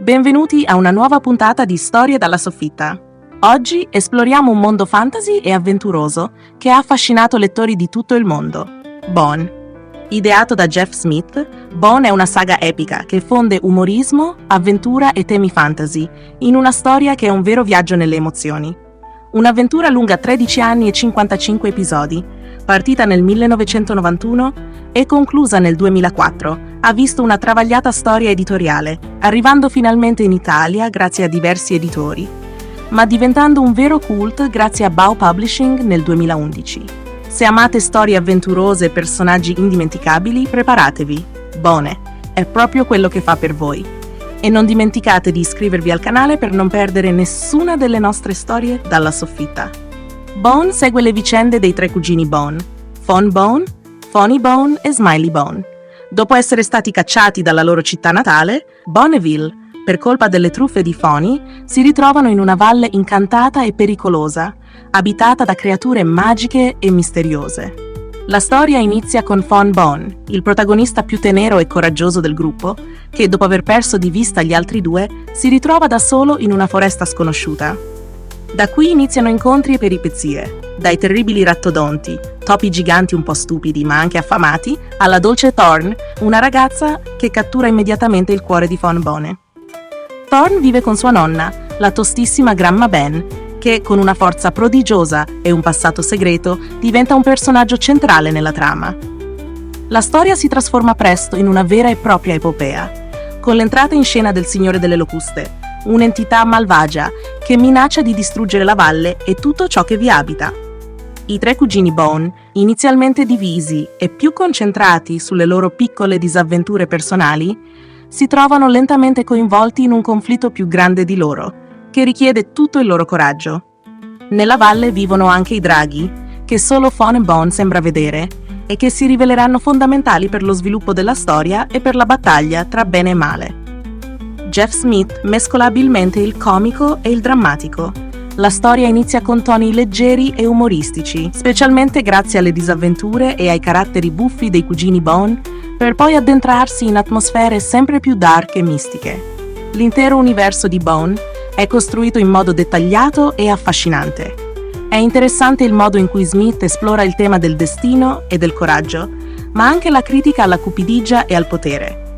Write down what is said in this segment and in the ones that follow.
Benvenuti a una nuova puntata di Storie dalla soffitta. Oggi esploriamo un mondo fantasy e avventuroso che ha affascinato lettori di tutto il mondo. Bone. Ideato da Jeff Smith, Bone è una saga epica che fonde umorismo, avventura e temi fantasy in una storia che è un vero viaggio nelle emozioni. Un'avventura lunga 13 anni e 55 episodi, partita nel 1991 e conclusa nel 2004, ha visto una travagliata storia editoriale, arrivando finalmente in Italia grazie a diversi editori, ma diventando un vero cult grazie a Bow Publishing nel 2011. Se amate storie avventurose e personaggi indimenticabili, preparatevi. Bone è proprio quello che fa per voi. E non dimenticate di iscrivervi al canale per non perdere nessuna delle nostre storie dalla soffitta. Bone segue le vicende dei tre cugini Bone, Fon Bone, Phony Bone e Smiley Bone. Dopo essere stati cacciati dalla loro città natale, Bonneville, per colpa delle truffe di Phony, si ritrovano in una valle incantata e pericolosa, abitata da creature magiche e misteriose. La storia inizia con Fon Bone, il protagonista più tenero e coraggioso del gruppo, che dopo aver perso di vista gli altri due, si ritrova da solo in una foresta sconosciuta. Da qui iniziano incontri e peripezie, dai terribili rattodonti, topi giganti un po' stupidi ma anche affamati, alla dolce Thorn, una ragazza che cattura immediatamente il cuore di Fon Bone. Thorn vive con sua nonna, la tostissima Gramma Ben, che con una forza prodigiosa e un passato segreto diventa un personaggio centrale nella trama. La storia si trasforma presto in una vera e propria epopea, con l'entrata in scena del Signore delle Locuste, un'entità malvagia che minaccia di distruggere la valle e tutto ciò che vi abita. I tre cugini Bone, inizialmente divisi e più concentrati sulle loro piccole disavventure personali, si trovano lentamente coinvolti in un conflitto più grande di loro, che richiede tutto il loro coraggio. Nella valle vivono anche i draghi, che solo Fon Bone sembra vedere, e che si riveleranno fondamentali per lo sviluppo della storia e per la battaglia tra bene e male. Jeff Smith mescola abilmente il comico e il drammatico. La storia inizia con toni leggeri e umoristici, specialmente grazie alle disavventure e ai caratteri buffi dei cugini Bone, per poi addentrarsi in atmosfere sempre più dark e mistiche. L'intero universo di Bone è costruito in modo dettagliato e affascinante. È interessante il modo in cui Smith esplora il tema del destino e del coraggio, ma anche la critica alla cupidigia e al potere.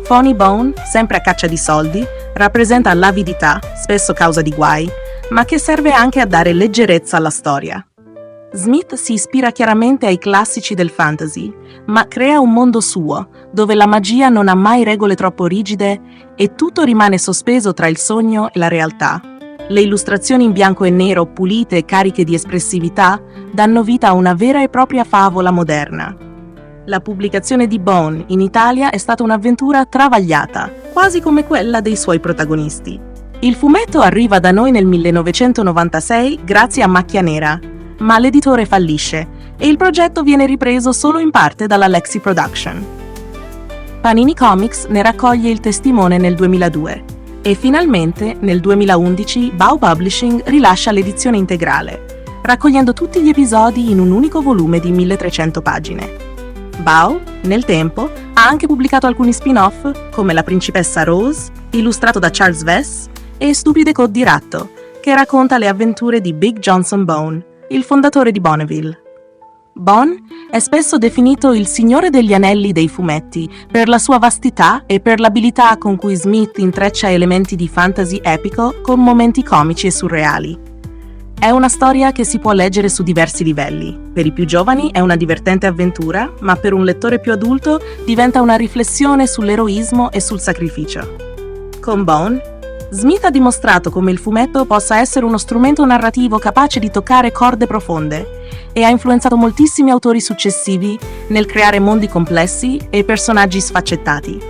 Phony Bone, sempre a caccia di soldi, rappresenta l'avidità, spesso causa di guai, ma che serve anche a dare leggerezza alla storia. Smith si ispira chiaramente ai classici del fantasy, ma crea un mondo suo, dove la magia non ha mai regole troppo rigide e tutto rimane sospeso tra il sogno e la realtà. Le illustrazioni in bianco e nero, pulite e cariche di espressività, danno vita a una vera e propria favola moderna. La pubblicazione di Bone in Italia è stata un'avventura travagliata, quasi come quella dei suoi protagonisti. Il fumetto arriva da noi nel 1996 grazie a Macchia Nera, ma l'editore fallisce e il progetto viene ripreso solo in parte dalla Lexi Production. Panini Comics ne raccoglie il testimone nel 2002 e finalmente nel 2011 Bow Publishing rilascia l'edizione integrale, raccogliendo tutti gli episodi in un unico volume di 1300 pagine. Bow, nel tempo, ha anche pubblicato alcuni spin-off come La principessa Rose, illustrato da Charles Vess, e Stupide Code di Ratto, che racconta le avventure di Big Johnson Bone, il fondatore di Bonneville. Bone è spesso definito il signore degli anelli dei fumetti per la sua vastità e per l'abilità con cui Smith intreccia elementi di fantasy epico con momenti comici e surreali. È una storia che si può leggere su diversi livelli. Per i più giovani è una divertente avventura, ma per un lettore più adulto diventa una riflessione sull'eroismo e sul sacrificio. Con Bone, Smith ha dimostrato come il fumetto possa essere uno strumento narrativo capace di toccare corde profonde e ha influenzato moltissimi autori successivi nel creare mondi complessi e personaggi sfaccettati.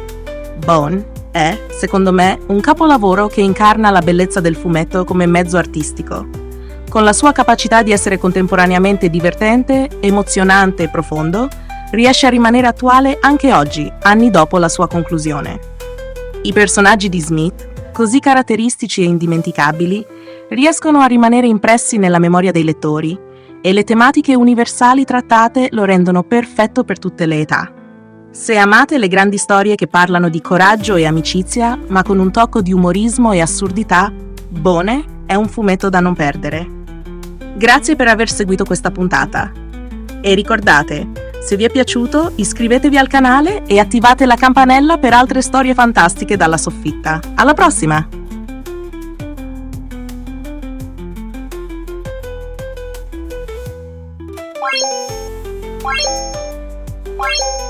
Bone è, secondo me, un capolavoro che incarna la bellezza del fumetto come mezzo artistico. Con la sua capacità di essere contemporaneamente divertente, emozionante e profondo, riesce a rimanere attuale anche oggi, anni dopo la sua conclusione. I personaggi di Smith, così caratteristici e indimenticabili, riescono a rimanere impressi nella memoria dei lettori e le tematiche universali trattate lo rendono perfetto per tutte le età. Se amate le grandi storie che parlano di coraggio e amicizia, ma con un tocco di umorismo e assurdità, Bone è un fumetto da non perdere. Grazie per aver seguito questa puntata. E ricordate, se vi è piaciuto, iscrivetevi al canale e attivate la campanella per altre storie fantastiche dalla soffitta. Alla prossima! Bye.